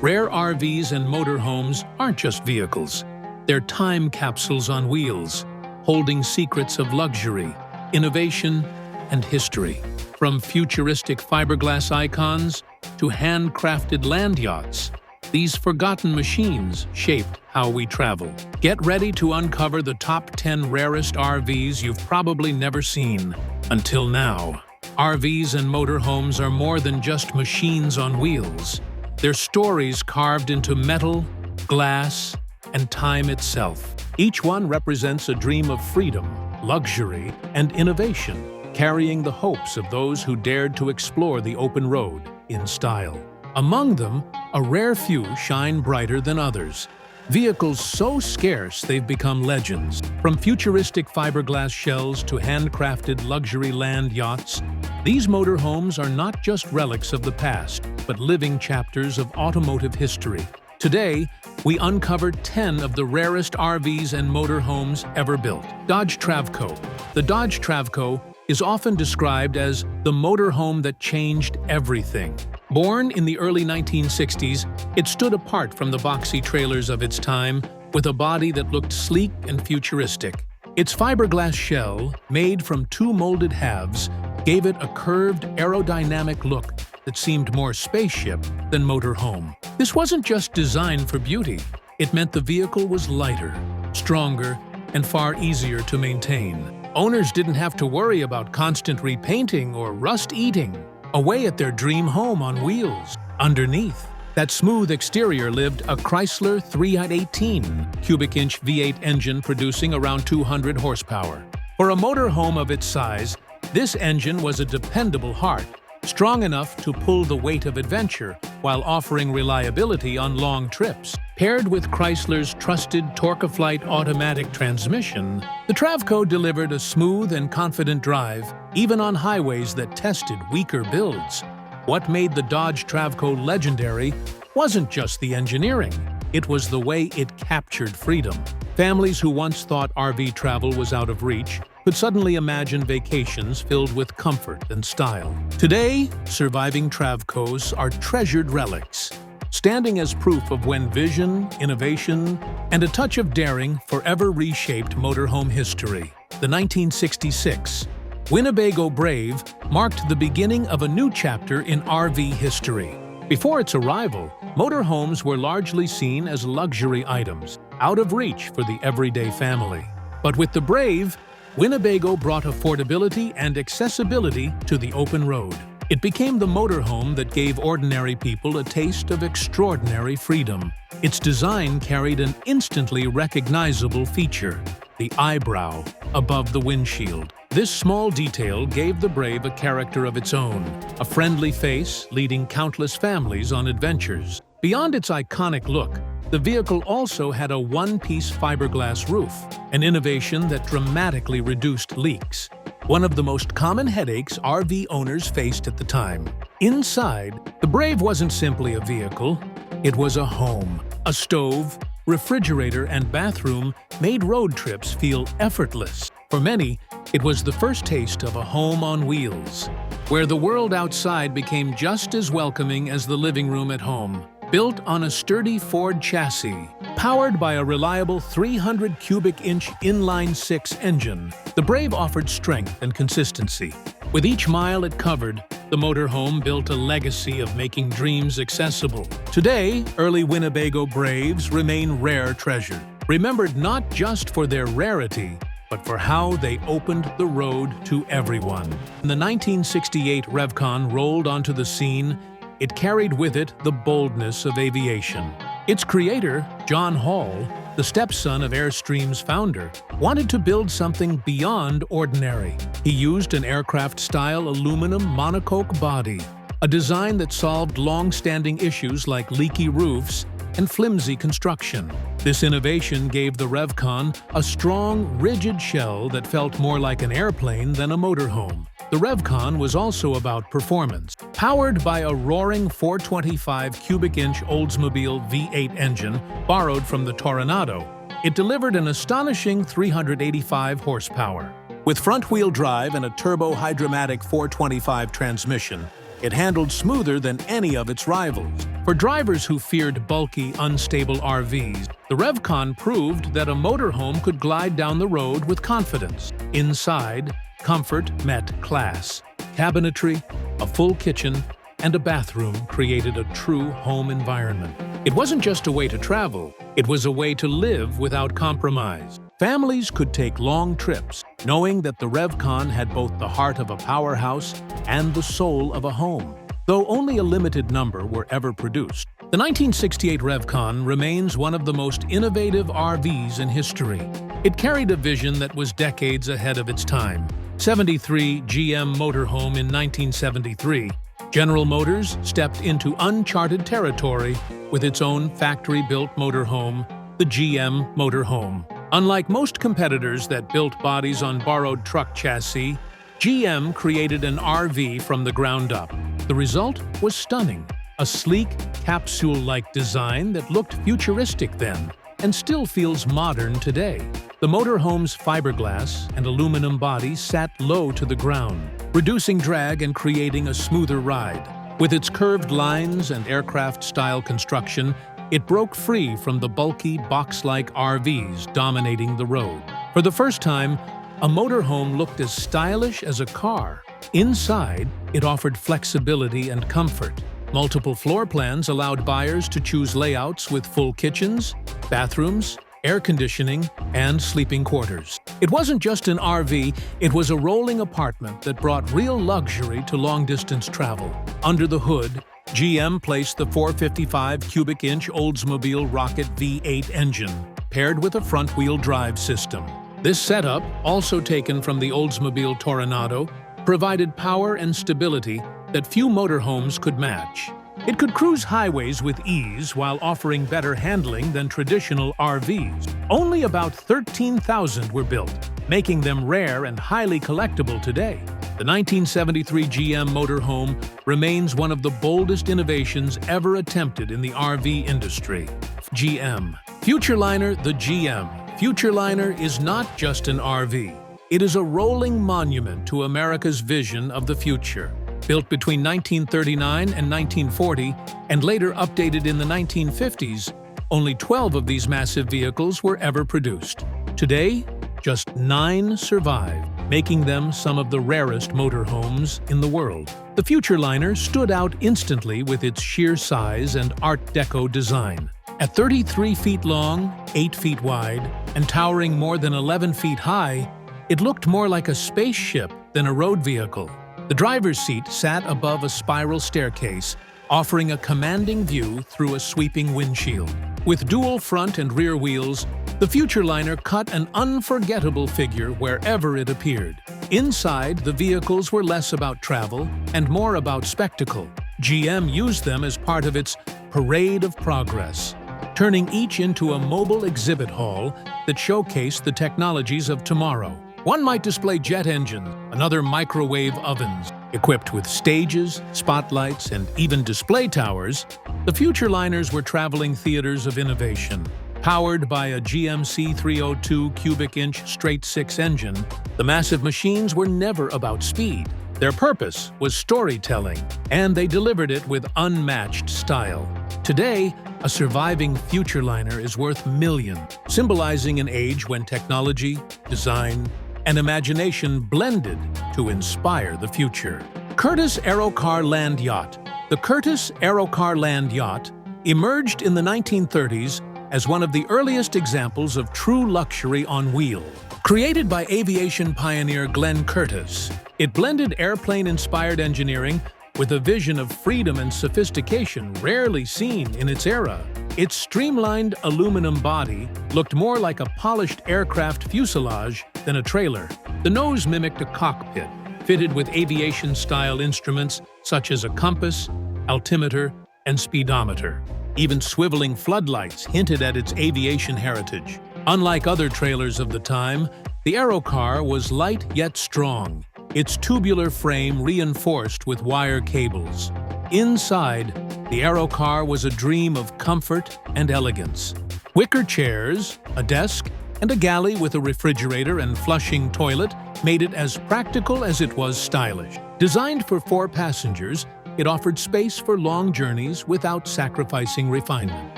Rare RVs and motorhomes aren't just vehicles. They're time capsules on wheels, holding secrets of luxury, innovation, and history. From futuristic fiberglass icons to handcrafted land yachts, these forgotten machines shaped how we travel. Get ready to uncover the top 10 rarest RVs you've probably never seen until now. RVs and motorhomes are more than just machines on wheels. They're stories carved into metal, glass, and time itself. Each one represents a dream of freedom, luxury, and innovation, carrying the hopes of those who dared to explore the open road in style. Among them, a rare few shine brighter than others. Vehicles so scarce they've become legends. From futuristic fiberglass shells to handcrafted luxury land yachts, these motorhomes are not just relics of the past, but living chapters of automotive history. Today, we uncovered 10 of the rarest RVs and motorhomes ever built. Dodge Travco. The Dodge Travco is often described as the motorhome that changed everything. Born in the early 1960s, it stood apart from the boxy trailers of its time with a body that looked sleek and futuristic. Its fiberglass shell, made from two molded halves, gave it a curved, aerodynamic look that seemed more spaceship than motorhome. This wasn't just designed for beauty. It meant the vehicle was lighter, stronger, and far easier to maintain. Owners didn't have to worry about constant repainting or rust eating away at their dream home on wheels. Underneath that smooth exterior lived a Chrysler 318 cubic inch V8 engine producing around 200 horsepower. For a motorhome of its size, this engine was a dependable heart, strong enough to pull the weight of adventure while offering reliability on long trips. Paired with Chrysler's trusted Torque-A-Flight automatic transmission, the Travco delivered a smooth and confident drive, even on highways that tested weaker builds. What made the Dodge Travco legendary wasn't just the engineering, it was the way it captured freedom. Families who once thought RV travel was out of reach could suddenly imagine vacations filled with comfort and style. Today, surviving Travcos are treasured relics, standing as proof of when vision, innovation, and a touch of daring forever reshaped motorhome history. The 1966 Winnebago Brave marked the beginning of a new chapter in RV history. Before its arrival, motorhomes were largely seen as luxury items, out of reach for the everyday family. But with the Brave, Winnebago brought affordability and accessibility to the open road. It became the motorhome that gave ordinary people a taste of extraordinary freedom. Its design carried an instantly recognizable feature: the eyebrow above the windshield. This small detail gave the Brave a character of its own, a friendly face leading countless families on adventures. Beyond its iconic look, the vehicle also had a one-piece fiberglass roof, an innovation that dramatically reduced leaks, one of the most common headaches RV owners faced at the time. Inside, the Brave wasn't simply a vehicle, it was a home. A stove, refrigerator, and bathroom made road trips feel effortless. For many, it was the first taste of a home on wheels, where the world outside became just as welcoming as the living room at home. Built on a sturdy Ford chassis, powered by a reliable 300 cubic inch inline-six engine, the Brave offered strength and consistency. With each mile it covered, the motorhome built a legacy of making dreams accessible. Today, early Winnebago Braves remain rare treasure, remembered not just for their rarity, but for how they opened the road to everyone. When the 1968 Revcon rolled onto the scene, it carried with it the boldness of aviation. Its creator, John Hall, the stepson of Airstream's founder, wanted to build something beyond ordinary. He used an aircraft-style aluminum monocoque body, a design that solved long-standing issues like leaky roofs and flimsy construction. This innovation gave the Revcon a strong, rigid shell that felt more like an airplane than a motorhome. The Revcon was also about performance. Powered by a roaring 425 cubic inch Oldsmobile V8 engine borrowed from the Toronado, it delivered an astonishing 385 horsepower. With front-wheel drive and a turbo-hydromatic 425 transmission, it handled smoother than any of its rivals. For drivers who feared bulky, unstable RVs, the RevCon proved that a motorhome could glide down the road with confidence. Inside, comfort met class. Cabinetry, a full kitchen, and a bathroom created a true home environment. It wasn't just a way to travel, it was a way to live without compromise. Families could take long trips, knowing that the RevCon had both the heart of a powerhouse and the soul of a home. Though only a limited number were ever produced, the 1968 RevCon remains one of the most innovative RVs in history. It carried a vision that was decades ahead of its time. 73 GM Motorhome in 1973, General Motors stepped into uncharted territory with its own factory-built motorhome, the GM Motorhome. Unlike most competitors that built bodies on borrowed truck chassis, GM created an RV from the ground up. The result was stunning, a sleek, capsule-like design that looked futuristic then and still feels modern today. The motorhome's fiberglass and aluminum body sat low to the ground, reducing drag and creating a smoother ride. With its curved lines and aircraft-style construction, it broke free from the bulky, box-like RVs dominating the road. For the first time, a motorhome looked as stylish as a car. Inside, it offered flexibility and comfort. Multiple floor plans allowed buyers to choose layouts with full kitchens, bathrooms, air conditioning, and sleeping quarters. It wasn't just an RV, it was a rolling apartment that brought real luxury to long-distance travel. Under the hood, GM placed the 455 cubic-inch Oldsmobile Rocket V8 engine, paired with a front-wheel drive system. This setup, also taken from the Oldsmobile Toronado, provided power and stability that few motorhomes could match. It could cruise highways with ease while offering better handling than traditional RVs. Only about 13,000 were built, making them rare and highly collectible today. The 1973 GM motorhome remains one of the boldest innovations ever attempted in the RV industry. GM. Futureliner, the GM. Futureliner is not just an RV. It is a rolling monument to America's vision of the future. Built between 1939 and 1940, and later updated in the 1950s, only 12 of these massive vehicles were ever produced. Today, just 9 survive, making them some of the rarest motorhomes in the world. The Futureliner stood out instantly with its sheer size and Art Deco design. At 33 feet long, 8 feet wide, and towering more than 11 feet high, it looked more like a spaceship than a road vehicle. The driver's seat sat above a spiral staircase, offering a commanding view through a sweeping windshield. With dual front and rear wheels, the Futureliner cut an unforgettable figure wherever it appeared. Inside, the vehicles were less about travel and more about spectacle. GM used them as part of its Parade of Progress, turning each into a mobile exhibit hall that showcased the technologies of tomorrow. One might display jet engines, another microwave ovens. Equipped with stages, spotlights, and even display towers, the Futureliners were traveling theaters of innovation. Powered by a GMC 302 cubic-inch straight-six engine, the massive machines were never about speed. Their purpose was storytelling, and they delivered it with unmatched style. Today, a surviving Futureliner is worth millions, symbolizing an age when technology, design, and imagination blended to inspire the future. Curtiss Aerocar Land Yacht. The Curtiss Aerocar Land Yacht emerged in the 1930s as one of the earliest examples of true luxury on wheels. Created by aviation pioneer Glenn Curtiss, it blended airplane-inspired engineering with a vision of freedom and sophistication rarely seen in its era. Its streamlined aluminum body looked more like a polished aircraft fuselage than a trailer. The nose mimicked a cockpit, fitted with aviation-style instruments such as a compass, altimeter, and speedometer. Even swiveling floodlights hinted at its aviation heritage. Unlike other trailers of the time, the Aerocar was light yet strong, its tubular frame reinforced with wire cables. Inside, the Aerocar was a dream of comfort and elegance. Wicker chairs, a desk, and a galley with a refrigerator and flushing toilet made it as practical as it was stylish. Designed for 4 passengers, It offered space for long journeys without sacrificing refinement.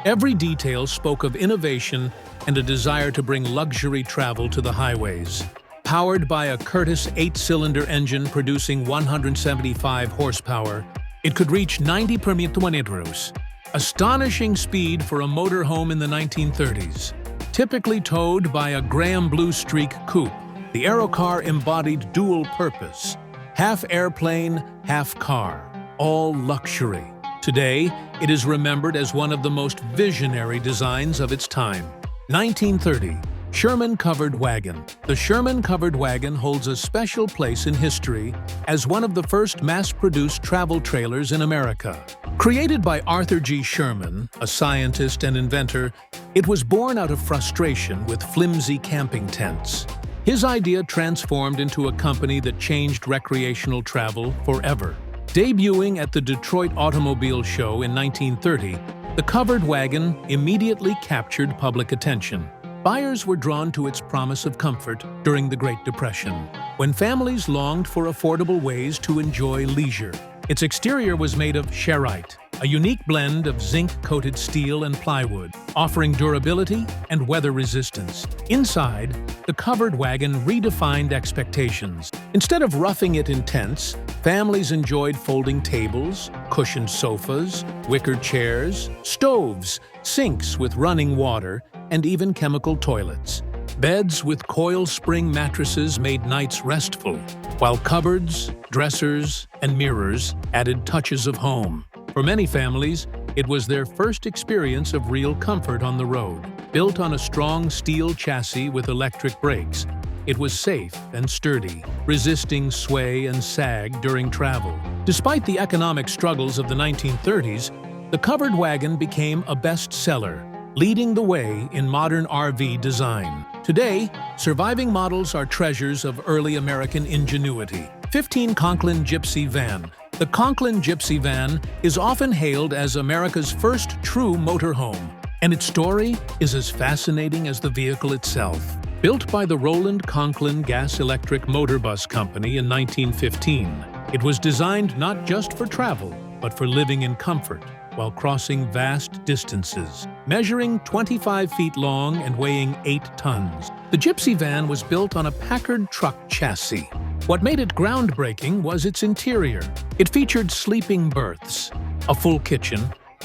Every detail spoke of innovation and a desire to bring luxury travel to the highways. Powered by a Curtiss 8-cylinder engine producing 175 horsepower, it could reach 90 km/h. Astonishing speed for a motorhome in the 1930s. Typically towed by a Graham Blue Streak coupe, the Aerocar embodied dual purpose. Half airplane, half car, all luxury. Today, it is remembered as one of the most visionary designs of its time. 1930. Sherman Covered Wagon. The Sherman Covered Wagon holds a special place in history as one of the first mass-produced travel trailers in America. Created by Arthur G. Sherman, a scientist and inventor, it was born out of frustration with flimsy camping tents. His idea transformed into a company that changed recreational travel forever. Debuting at the Detroit Automobile Show in 1930, the covered wagon immediately captured public attention. Buyers were drawn to its promise of comfort during the Great Depression, when families longed for affordable ways to enjoy leisure. Its exterior was made of Sherrite, a unique blend of zinc-coated steel and plywood, offering durability and weather resistance. Inside, the covered wagon redefined expectations. Instead of roughing it in tents, families enjoyed folding tables, cushioned sofas, wicker chairs, stoves, sinks with running water, and even chemical toilets. Beds with coil spring mattresses made nights restful, while cupboards, dressers, and mirrors added touches of home. For many families, it was their first experience of real comfort on the road. Built on a strong steel chassis with electric brakes, it was safe and sturdy, resisting sway and sag during travel. Despite the economic struggles of the 1930s, the covered wagon became a bestseller, leading the way in modern RV design. Today, surviving models are treasures of early American ingenuity. 15 Conklin Gypsy Van. The Conklin Gypsy Van is often hailed as America's first true motorhome, and its story is as fascinating as the vehicle itself. Built by the Roland Conklin Gas-Electric Motor Bus Company in 1915, it was designed not just for travel, but for living in comfort while crossing vast distances. Measuring 25 feet long and weighing 8 tons, the Gypsy Van was built on a Packard truck chassis. What made it groundbreaking was its interior. It featured sleeping berths, a full kitchen,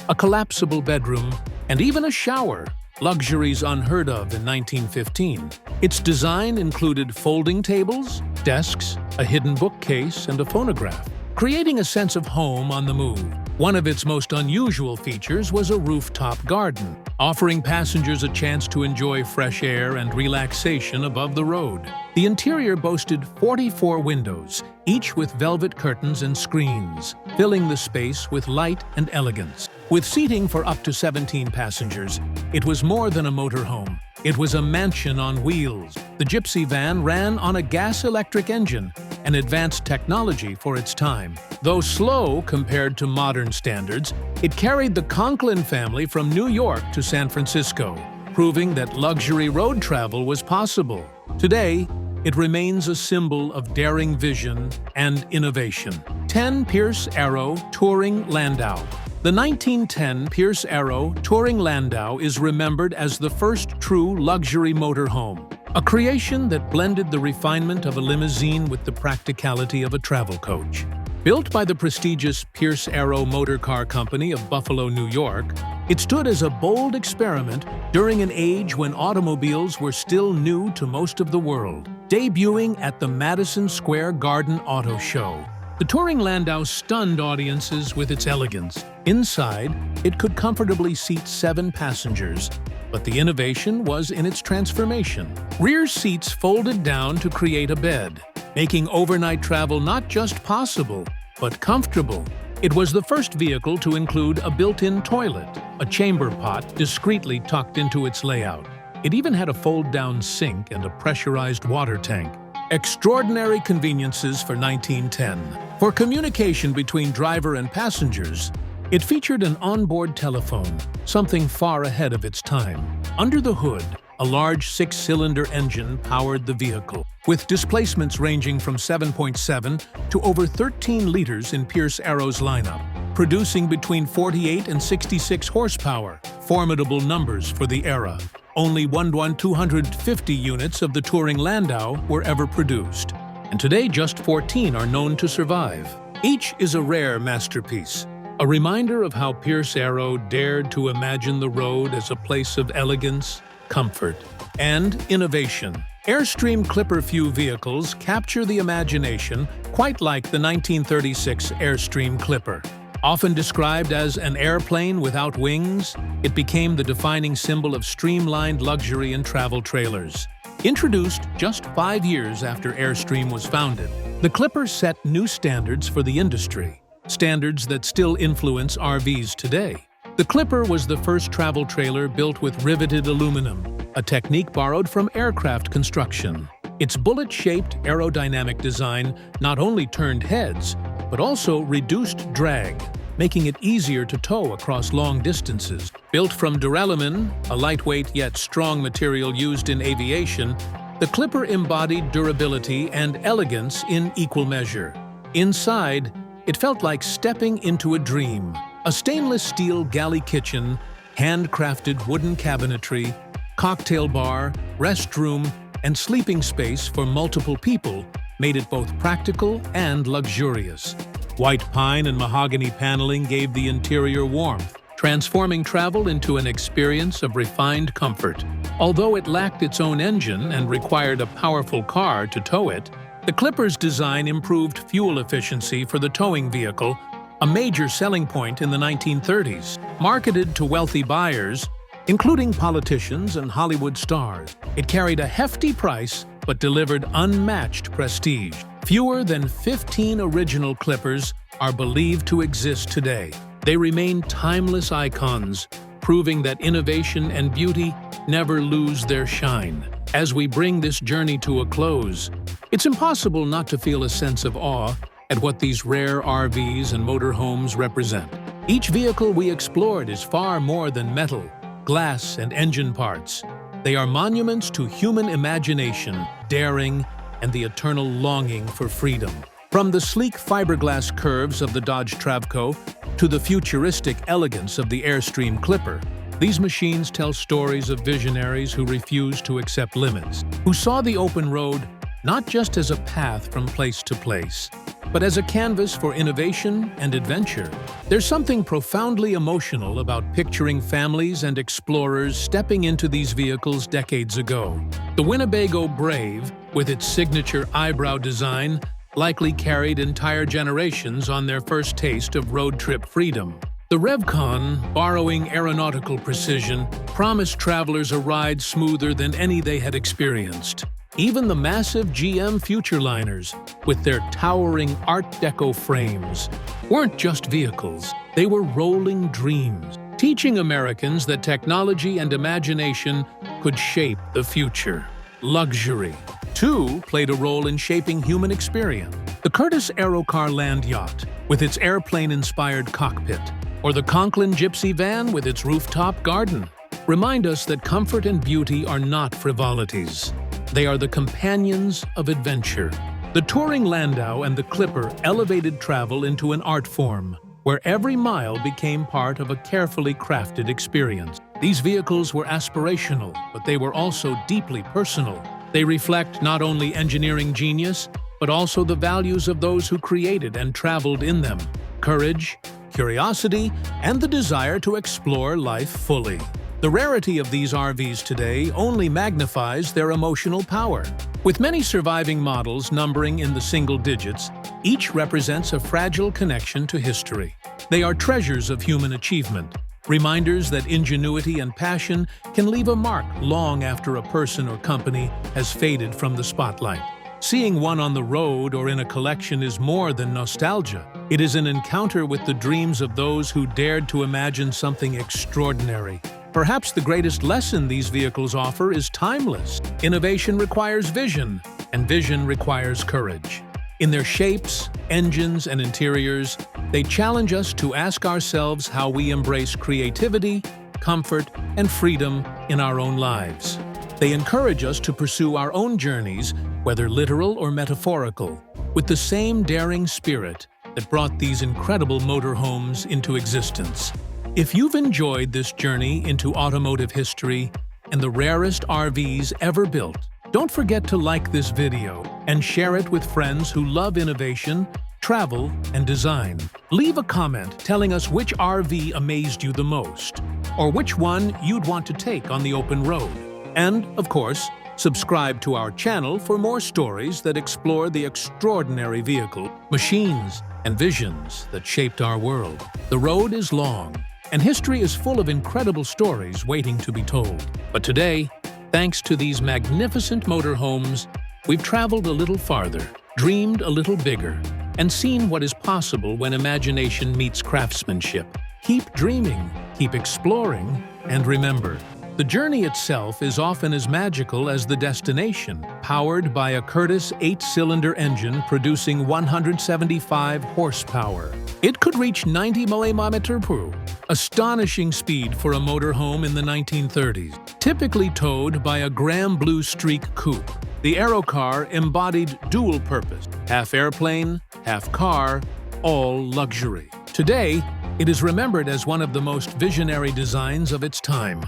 a collapsible bedroom, and even a shower, luxuries unheard of in 1915. Its design included folding tables, desks, a hidden bookcase, and a phonograph, creating a sense of home on the move. One of its most unusual features was a rooftop garden, offering passengers a chance to enjoy fresh air and relaxation above the road. The interior boasted 44 windows, each with velvet curtains and screens, filling the space with light and elegance. With seating for up to 17 passengers, it was more than a motorhome. It was a mansion on wheels. The Gypsy Van ran on a gas-electric engine, an advanced technology for its time. Though slow compared to modern standards, it carried the Conklin family from New York to San Francisco, proving that luxury road travel was possible. Today, it remains a symbol of daring vision and innovation. 10 Pierce Arrow Touring Landau. The 1910 Pierce Arrow Touring Landau is remembered as the first true luxury motorhome, a creation that blended the refinement of a limousine with the practicality of a travel coach. Built by the prestigious Pierce Arrow Motor Car Company of Buffalo, New York, it stood as a bold experiment during an age when automobiles were still new to most of the world. Debuting at the Madison Square Garden Auto Show, the Touring Landau stunned audiences with its elegance. Inside, it could comfortably seat 7 passengers, but the innovation was in its transformation. Rear seats folded down to create a bed, making overnight travel not just possible, but comfortable. It was the first vehicle to include a built-in toilet, a chamber pot discreetly tucked into its layout. It even had a fold-down sink and a pressurized water tank. Extraordinary conveniences for 1910. For communication between driver and passengers, it featured an onboard telephone, something far ahead of its time. Under the hood, A large 6-cylinder engine powered the vehicle, with displacements ranging from 7.7 to over 13 liters in Pierce Arrow's lineup, producing between 48 and 66 horsepower, formidable numbers for the era. Only 250 units of the touring Landau were ever produced, and today just 14 are known to survive. Each is a rare masterpiece, a reminder of how Pierce Arrow dared to imagine the road as a place of elegance, comfort, and innovation. Airstream Clipper few vehicles capture the imagination, quite like the 1936 Airstream Clipper. Often described as an airplane without wings, it became the defining symbol of streamlined luxury and travel trailers. Introduced just 5 years after Airstream was founded, the Clipper set new standards for the industry, standards that still influence RVs today. The Clipper was the first travel trailer built with riveted aluminum, a technique borrowed from aircraft construction. Its bullet-shaped aerodynamic design not only turned heads, but also reduced drag, making it easier to tow across long distances. Built from duralumin, a lightweight yet strong material used in aviation, the Clipper embodied durability and elegance in equal measure. Inside, it felt like stepping into a dream. A stainless steel galley kitchen, handcrafted wooden cabinetry, cocktail bar, restroom, and sleeping space for multiple people made it both practical and luxurious. White pine and mahogany paneling gave the interior warmth, transforming travel into an experience of refined comfort. Although it lacked its own engine and required a powerful car to tow it, the Clipper's design improved fuel efficiency for the towing vehicle, a major selling point in the 1930s. Marketed to wealthy buyers, including politicians and Hollywood stars, it carried a hefty price but delivered unmatched prestige. Fewer than 15 original Clippers are believed to exist today. They remain timeless icons, proving that innovation and beauty never lose their shine. As we bring this journey to a close, it's impossible not to feel a sense of awe at what these rare RVs and motorhomes represent. Each vehicle we explored is far more than metal, glass, and engine parts. They are monuments to human imagination, daring, and the eternal longing for freedom. From the sleek fiberglass curves of the Dodge Travco to the futuristic elegance of the Airstream Clipper, these machines tell stories of visionaries who refused to accept limits, who saw the open road not just as a path from place to place, but as a canvas for innovation and adventure. There's something profoundly emotional about picturing families and explorers stepping into these vehicles decades ago. The Winnebago Brave, with its signature eyebrow design, likely carried entire generations on their first taste of road trip freedom. The Revcon, borrowing aeronautical precision, promised travelers a ride smoother than any they had experienced. Even the massive GM Futureliners, with their towering Art Deco frames, weren't just vehicles. They were rolling dreams, teaching Americans that technology and imagination could shape the future. Luxury, too, played a role in shaping human experience. The Curtiss Aerocar Land Yacht, with its airplane-inspired cockpit, or the Conklin Gypsy van with its rooftop garden, remind us that comfort and beauty are not frivolities. They are the companions of adventure. The touring Landau and the Clipper elevated travel into an art form, where every mile became part of a carefully crafted experience. These vehicles were aspirational, but they were also deeply personal. They reflect not only engineering genius, but also the values of those who created and traveled in them: courage, curiosity, and the desire to explore life fully. The rarity of these RVs today only magnifies their emotional power. With many surviving models numbering in the single digits, each represents a fragile connection to history. They are treasures of human achievement, reminders that ingenuity and passion can leave a mark long after a person or company has faded from the spotlight. Seeing one on the road or in a collection is more than nostalgia. It is an encounter with the dreams of those who dared to imagine something extraordinary. Perhaps the greatest lesson these vehicles offer is timeless. Innovation requires vision, and vision requires courage. In their shapes, engines, and interiors, they challenge us to ask ourselves how we embrace creativity, comfort, and freedom in our own lives. They encourage us to pursue our own journeys, whether literal or metaphorical, with the same daring spirit that brought these incredible motorhomes into existence. If you've enjoyed this journey into automotive history and the rarest RVs ever built, don't forget to like this video and share it with friends who love innovation, travel, and design. Leave a comment telling us which RV amazed you the most, or which one you'd want to take on the open road. And, of course, subscribe to our channel for more stories that explore the extraordinary vehicle, machines, and visions that shaped our world. The road is long, and history is full of incredible stories waiting to be told. But today, thanks to these magnificent motorhomes, we've traveled a little farther, dreamed a little bigger, and seen what is possible when imagination meets craftsmanship. Keep dreaming, keep exploring, and remember, the journey itself is often as magical as the destination, powered by a Curtiss 8-cylinder engine producing 175 horsepower. It could reach 90 mph, astonishing speed for a motorhome in the 1930s. Typically towed by a Graham Blue Streak coupe, the Aerocar embodied dual purpose, half airplane, half car, all luxury. Today, it is remembered as one of the most visionary designs of its time.